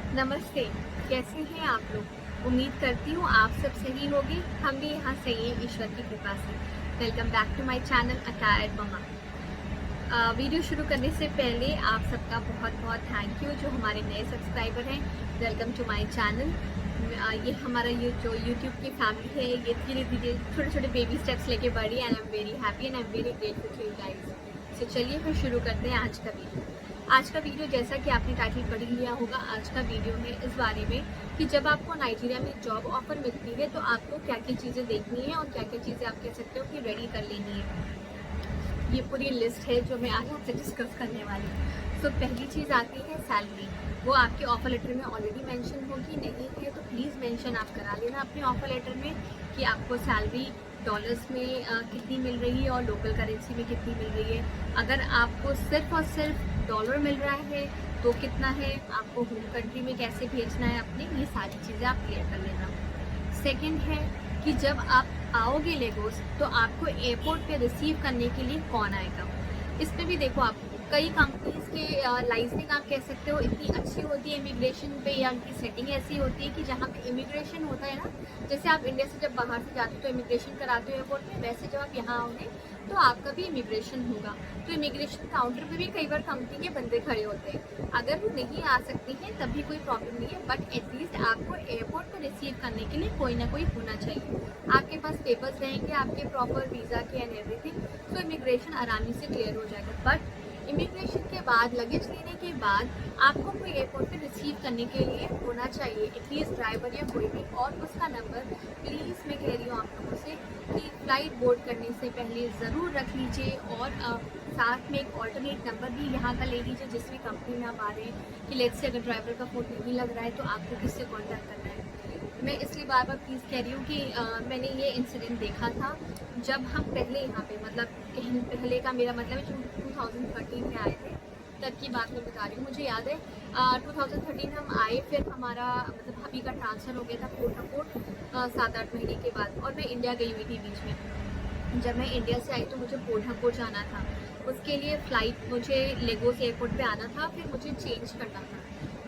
नमस्ते। कैसे हैं आप लोग? उम्मीद करती हूँ आप सब सही होंगे। हम भी यहाँ सही हैं ईश्वर की कृपा से। Welcome back to my channel attired mama. Video शुरू करने से पहले आप सबका बहुत बहुत थैंक यू जो हमारे नए सब्सक्राइबर हैं। Welcome to my channel. ये हमारा ये जो यूट्यूब की फैमिली है ये धीरे धीरे छोटे छोटे बेबी स्टेप्स लेके बढ़ी and I am very happy and I am very grateful to you guys. So चलिए फिर शुरू करते हैं आज का वीडियो। आज का वीडियो जैसा कि आपने टाइटल पढ़ लिया होगा, आज का वीडियो है इस बारे में कि जब आपको नाइजीरिया में जॉब ऑफर मिलती है तो आपको क्या क्या चीज़ें देखनी है और क्या क्या चीज़ें आप कह सकते हो कि रेडी कर लेनी है। ये पूरी लिस्ट है जो मैं आज आपसे डिस्कस करने वाली हूँ। तो पहली चीज़ आती है सैलरी। वो आपके ऑफर लेटर में ऑलरेडी मेंशन होगी, नहीं है तो प्लीज़ मेंशन आप करा लेना अपने ऑफर लेटर में कि आपको सैलरी डॉलर्स में कितनी मिल रही है और लोकल करेंसी में कितनी मिल रही है। अगर आपको सिर्फ और सिर्फ डॉलर मिल रहा है तो कितना है, आपको होम कंट्री में कैसे भेजना है अपने, ये सारी चीज़ें आप क्लियर कर लेना। सेकंड है कि जब आप आओगे लेगोस तो आपको एयरपोर्ट पे रिसीव करने के लिए कौन आएगा। इसमें भी देखो आप कई कंपनीज के लाइसेंसिंग आप कह सकते हो इतनी अच्छी होती है इमिग्रेशन पे, या उनकी सेटिंग ऐसी होती है कि जहाँ पे इमिग्रेशन होता है ना, जैसे आप इंडिया से जब बाहर से जाते हो तो इमिग्रेशन कराते हो एयरपोर्ट में, वैसे जब आप यहाँ आओगे तो आपका भी इमिग्रेशन होगा। तो इमिग्रेशन काउंटर पे भी कई बार कंपनी के बंदे खड़े होते हैं। अगर वो नहीं आ सकते हैं तब भी कोई प्रॉब्लम नहीं है, बट एटलीस्ट आपको एयरपोर्ट पर रिसीव करने के लिए कोई ना कोई होना चाहिए। आपके पास पेपर्स रहेंगे आपके प्रॉपर वीज़ा के एंड एवरीथिंग, तो इमिग्रेशन आरामी से क्लियर हो जाएगा। बट इमिग्रेशन के बाद लगेज लेने के बाद आपको कोई एयरपोर्ट पे रिसीव करने के लिए होना चाहिए एटलीस्ट ड्राइवर या कोई भी, और उसका नंबर प्लीज़ मैं कह रही हूँ आप लोगों से कि फ्लाइट बोर्ड करने से पहले ज़रूर रख लीजिए, और साथ में एक ऑल्टरनेट नंबर भी यहाँ का ले लीजिए जिस भी कंपनी में आप आ रहे हैं कि लेट्स से अगर ड्राइवर का फ़ोन नहीं लग रहा है तो आपको किससे कॉन्टैक्ट करना है। मैं इसलिए बार बार प्लीज़ कह रही हूँ कि मैंने ये इंसिडेंट देखा था जब हम पहले यहाँ पे, मतलब पहले का मेरा मतलब है 2013 में आए थे, तब की बात मैं बता रही हूँ। मुझे याद है 2013 हम आए, फिर हमारा मतलब भाभी का ट्रांसफ़र हो गया था कोट 7-8 महीने के बाद, और मैं इंडिया गई हुई थी बीच में। जब मैं इंडिया से आई तो मुझे कोट जाना था, उसके लिए फ़्लाइट मुझे लेगोस एयरपोर्ट पे आना था, फिर मुझे चेंज करना था।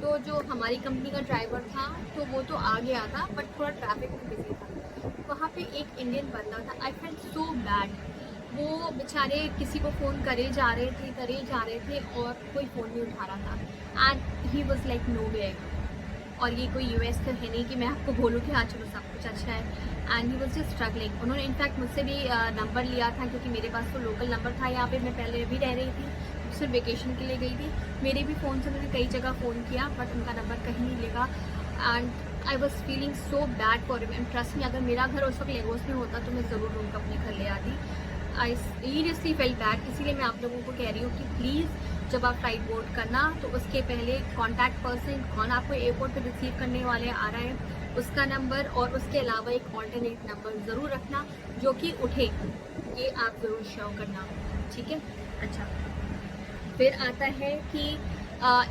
तो जो हमारी कंपनी का ड्राइवर था तो वो तो आ गया था, बट थोड़ा ट्रैफिक में बिजी था। वहाँ पे एक इंडियन बंदा था, आई फेल्ट सो बैड। वो बेचारे किसी को फ़ोन करे जा रहे थे और कोई फ़ोन नहीं उठा रहा था, and he was like no way. और ये कोई यूएस तो है नहीं कि मैं आपको बोलूँ कि हाँ चलो सब कुछ अच्छा है, and he was just struggling. उन्होंने इनफैक्ट मुझसे भी नंबर लिया था क्योंकि मेरे पास तो लोकल नंबर था यहाँ पे, मैं पहले भी रह रही थी, सिर्फ वेकेशन के लिए गई थी। मेरे भी फ़ोन से उन्होंने कई जगह फ़ोन किया बट उनका नंबर कहीं नहीं लगा, and I was feeling so bad for him. And trust में अगर मेरा घर उस वक्त लेगोस में होता तो मैं ज़रूर उनको अपने घर ले आती। I seriously fail bad. इसीलिए मैं आप लोगों को कह रही हूँ कि प्लीज़ जब आप फ्लाइट बोर्ड करना तो उसके पहले कॉन्टैक्ट पर्सन कौन आपको एयरपोर्ट पे रिसीव करने वाले आ रहा है उसका नंबर, और उसके अलावा एक ऑल्टरनेट नंबर ज़रूर रखना जो कि उठे, ये आप ज़रूर शो करना, ठीक है। अच्छा, फिर आता है कि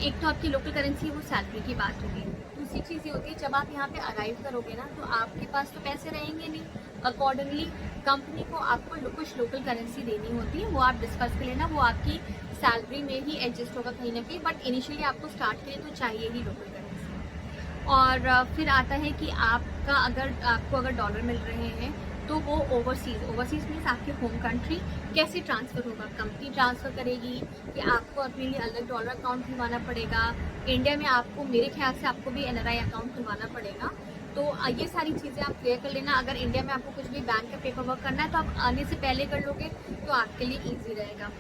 एक तो आपकी लोकल करेंसी, वो सैलरी की बात होगी। दूसरी चीज़ ये होती है जब आप यहाँ पे अराइव करोगे ना तो आपके पास तो पैसे रहेंगे नहीं, अकॉर्डिंगली कंपनी को आपको कुछ लोकल करेंसी देनी होती है, वो आप डिस्कस कर लेना, वो आपकी सैलरी में ही एडजस्ट होगा कहीं ना कहीं, बट इनिशियली आपको स्टार्ट के लिए तो चाहिए ही लोकल करेंसी। और फिर आता है कि आपको अगर डॉलर मिल रहे हैं तो वो ओवरसीज़ मीन्स आपके होम कंट्री कैसे ट्रांसफ़र होगा, कंपनी ट्रांसफ़र करेगी कि आपको अपने लिए अलग डॉलर अकाउंट खुलवाना पड़ेगा। इंडिया में आपको मेरे ख्याल से आपको भी एनआरआई अकाउंट खुलवाना पड़ेगा। तो ये सारी चीज़ें आप क्लियर कर लेना। अगर इंडिया में आपको कुछ भी बैंक का पेपर वर्क करना है तो आप आने से पहले कर लोगे तो आपके लिए ईजी रहेगा।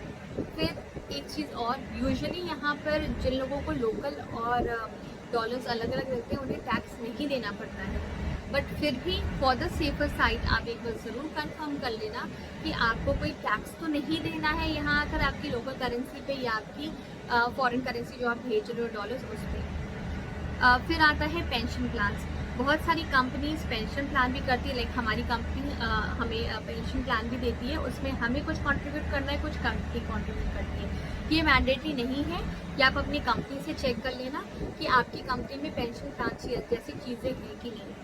फिर एक चीज़ और, यूजुअली यहाँ पर जिन लोगों को लोकल और डॉलर्स अलग अलग रहते हैं उन्हें टैक्स नहीं देना पड़ता है, बट फिर भी फॉर द सेफर साइड आप एक बार ज़रूर कंफर्म कर लेना कि आपको कोई टैक्स तो नहीं देना है यहाँ अगर आपकी लोकल करेंसी पे या आपकी फॉरेन करेंसी जो आप भेज रहे हो डॉलर्स उस पर। फिर आता है पेंशन प्लान्स। बहुत सारी कंपनीज पेंशन प्लान भी करती है, लाइक हमारी कंपनी हमें पेंशन प्लान भी देती है, उसमें हमें कुछ कंट्रीब्यूट करना है, कुछ कंपनी कंट्रीब्यूट करती है। ये मैंडेटरी नहीं है कि आप अपनी कंपनी से चेक कर लेना कि आपकी कंपनी में पेंशन प्लान जैसी चीज़ें हैं कि नहीं।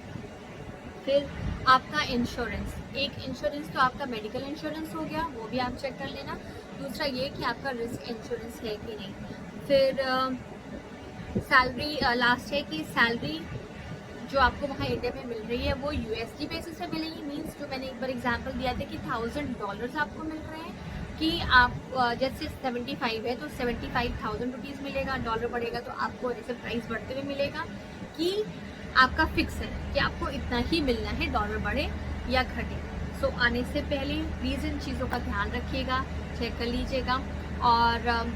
फिर आपका इंश्योरेंस, एक इंश्योरेंस तो आपका मेडिकल इंश्योरेंस हो गया, वो भी आप चेक कर लेना। दूसरा ये कि आपका रिस्क इंश्योरेंस है कि नहीं। फिर सैलरी लास्ट है कि सैलरी जो आपको वहाँ इंडिया में मिल रही है वो यूएसडी बेसिस पे मिलेगी। मीन्स जो मैंने एक बार एग्जांपल दिया था कि $1000 आपको मिल रहे हैं, कि आप जैसे 75 है तो 75,000 रुपीज़ मिलेगा। डॉलर बढ़ेगा तो आपको जैसे प्राइस बढ़ते हुए मिलेगा, कि आपका फिक्स है कि आपको इतना ही मिलना है, डॉलर बढ़े या घटे। सो आने से पहले प्लीज़ इन चीज़ों का ध्यान रखिएगा, चेक कर लीजिएगा। और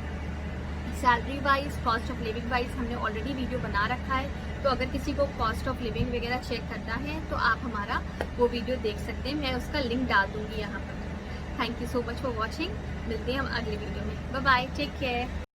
salary wise, cost of living wise हमने ऑलरेडी वीडियो बना रखा है, तो अगर किसी को कॉस्ट ऑफ लिविंग वगैरह चेक करना है तो आप हमारा वो वीडियो देख सकते हैं, मैं उसका लिंक डाल दूंगी यहाँ पर। Thank you so much for watching. मिलते हैं हम अगले वीडियो में। Bye bye, take care.